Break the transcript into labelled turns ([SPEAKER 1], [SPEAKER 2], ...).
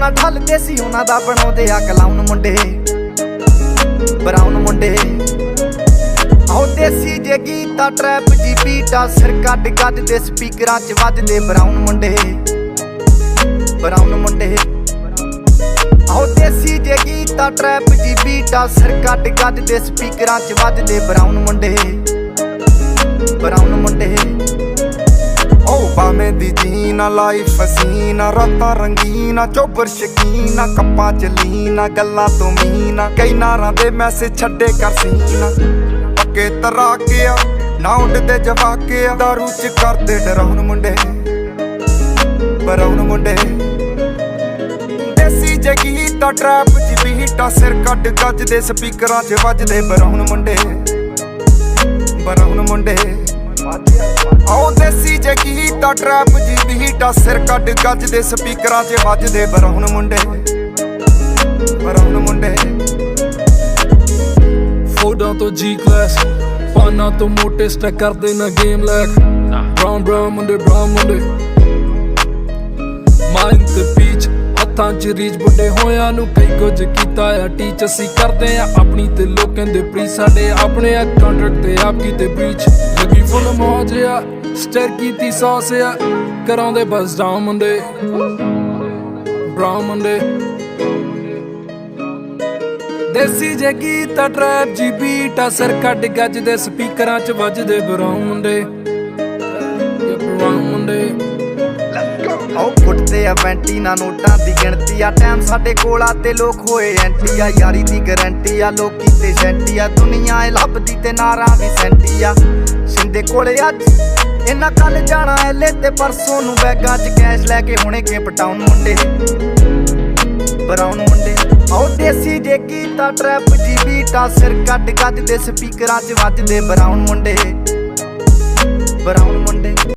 [SPEAKER 1] ਨਾ ਢਲਦੇ ਸੀ ਉਹਨਾਂ ਦਾ ਬਣਾਉਂਦੇ ਆ ਕਲਾਉਨ ਮੁੰਡੇ ਬਰਾਉਨ ਮੁੰਡੇ। ਆਓ ਦੇਸੀ ਜੇ ਗੀਤਾ ਟਰੈਪ ਜੀ ਬੀਟਾ ਸਿਰ ਕੱਢ ਗੱਜ ਦੇ ਸਪੀਕਰਾਂ 'ਚ ਵੱਜਦੇ ਬਰਾਉਨ ਮੁੰਡੇ ਬਰਾਉਨ ਮੁੰਡੇ। ਆਓ ਦੇਸੀ ਜੇ ਗੀਤਾ ਟਰੈਪ ਜੀ ਬੀਟਾ ਸਿਰ ਕੱਢ ਗੱਜ ਦੇ ਸਪੀਕਰਾਂ 'ਚ ਵੱਜਦੇ ਬਰਾਉਨ ਮੁੰਡੇ ਬਰਾਉਨ ਮੁੰਡੇ।
[SPEAKER 2] ਉਹ ਬਾਵੇਂ ਦੀ ਜੀਨਾ ਲਾਈਫ ਹਸੀਨਾ ਰਾਤਾਂ ਰੰਗੀਨਾ ਚੋਬਰ ਸ਼ਕੀਨਾ ਕੱਪਾਂ ਚ ਲੀਨਾ ਗੱਲਾਂ ਤੋਂ ਮੀਨਾ ਕਈ ਨਾਰਾਂ ਦੇ ਮੈਸੇਜ ਛੱਡੇ ਕਰ ਸੀਨਾ ਪੱਕੇ ਤਰਾਕਿਆ ਨਾ ਉੱਡਦੇ ਜਵਾਕਿਆ ਦਾਰੂ ਚ ਕਰਦੇ ਡਰਾਉਣ ਮੁੰਡੇ ਬਰਾਉਨ ਮੁੰਡੇ। ਦੇਸੀ ਜੇ ਗੀਤਾ ਟਰੈਪ ਚ ਬੀਟਾ ਸਿਰ ਕੱਢ ਗੱਜ ਦੇ ਸਪੀਕਰਾਂ ਚ ਵੱਜਦੇ ਬਰਾਉਨ ਮੁੰਡੇ ਬਰਾਉਨ ਮੁੰਡੇ। ਆਓ ਦੇਸੀ ਜੇ ਗੀਤਾ ਟਰੈਪ ਜੀ ਬੀਟਾ ਸਿਰ ਕੱਢ ਗੱਜ ਦੇ ਸਪੀਕਰਾਂ 'ਚ ਵੱਜਦੇ ਬਰਾਉਨ ਮੁੰਡੇ ਬਰਾਉਨ ਮੁੰਡੇ।
[SPEAKER 3] ਫੋਟੋਆਂ ਤੋਂ ਜੀ ਕਲਾਸ ਪਾਨਾ ਤੋਂ ਮੋਟੇ ਸਟੈਕ ਕਰਦੇ ਨਾ ਗੇਮ ਲੈਕ ਬਰਾਉਨ ਮੁੰਡੇ ਮਾਈਂਡ ਤੇ ਪੀਚ ਹੱਥਾਂ 'ਚ ਰੀਚ ਵੱਡੇ ਹੋਇਆਂ ਨੂੰ ਕਈ ਕੁਝ ਕੀਤਾ ਆ ਟੀਚ ਅਸੀਂ ਕਰਦੇ ਆ ਆਪਣੀ ਤੇ ਲੋਕਾਂ ਦੇ ਪ੍ਰੀ ਸਾਡੇ ਆਪਣੇ ਆ ਕੰਟਰੈਕਟ ਤੇ ਆਪ ਕੀਤੇ ਬ੍ਰੀਚ ਲੱਗੀ ਫੁੱਲ ਮੌਜ ਆ ਸਟਰ ਕੀਤੀ ਸੌਸ ਆ ਕਰਾਉਂਦੇ ਬਸ ਡਾਊਨ ਮੁੰਡੇ ਬਰਾਉਨ ਮੁੰਡੇ। ਦੇਸੀ ਜੇ ਗੀਤਾ ਟਰੈਪ ਜੀ ਬੀਟਾ ਸਿਰ ਕੱਢ ਗੱਜ ਦੇ ਸਪੀਕਰਾਂ 'ਚ ਵੱਜਦੇ ਬਰਾਉਨ ਮੁੰਡੇ ਬਰਾਉਨ ਮੁੰਡੇ।
[SPEAKER 1] ਆਓ ਫੁੱਟਦੇ ਆ ਵੈਂਟੀ ਨਾ ਨੋਟਾਂ ਦੀ ਗਿਣਤੀ ਆ ਟਾਈਮ ਸਾਡੇ ਕੋਲ ਆ ਤੇ ਲੋਕ ਹੋਏ ਐਂਟੀ ਆ ਯਾਰੀ ਦੀ ਗਰੰਟੀ ਆ ਲੋਕੀ ਤੇ ਸ਼ੈਂਟੀ ਆ ਦੁਨੀਆ ਏ ਲੱਭਦੀ ਤੇ ਨਾਰਾਂ ਦੀ ਸੈਂਟੀ ਆ ਸਿੰਦੇ ਕੋਲੇ ਅੱਜ ਇਹਨਾਂ ਕੱਲ ਜਾਣਾ ਐਲੇ ਤੇ ਪਰਸੋਂ ਨੂੰ ਬੈਗਾਂ 'ਚ ਕੈਸ਼ ਲੈ ਕੇ ਹੁਣੇ ਕੇ ਪਟਾਉਣ ਮੁੰਡੇ ਬਰਾਉਨ ਮੁੰਡੇ। ਆਓ ਦੇਸੀ ਜੇ ਗੀਤਾ ਟਰੈਪ ਜੀ ਬੀਟਾ ਸਿਰ ਕੱਢ ਗੱਜ ਦੇ ਸਪੀਕਰਾਂ 'ਚ ਵੱਜਦੇ ਬਰਾਉਨ ਮੁੰਡੇ ਬਰਾਉਨ ਮੁੰਡੇ।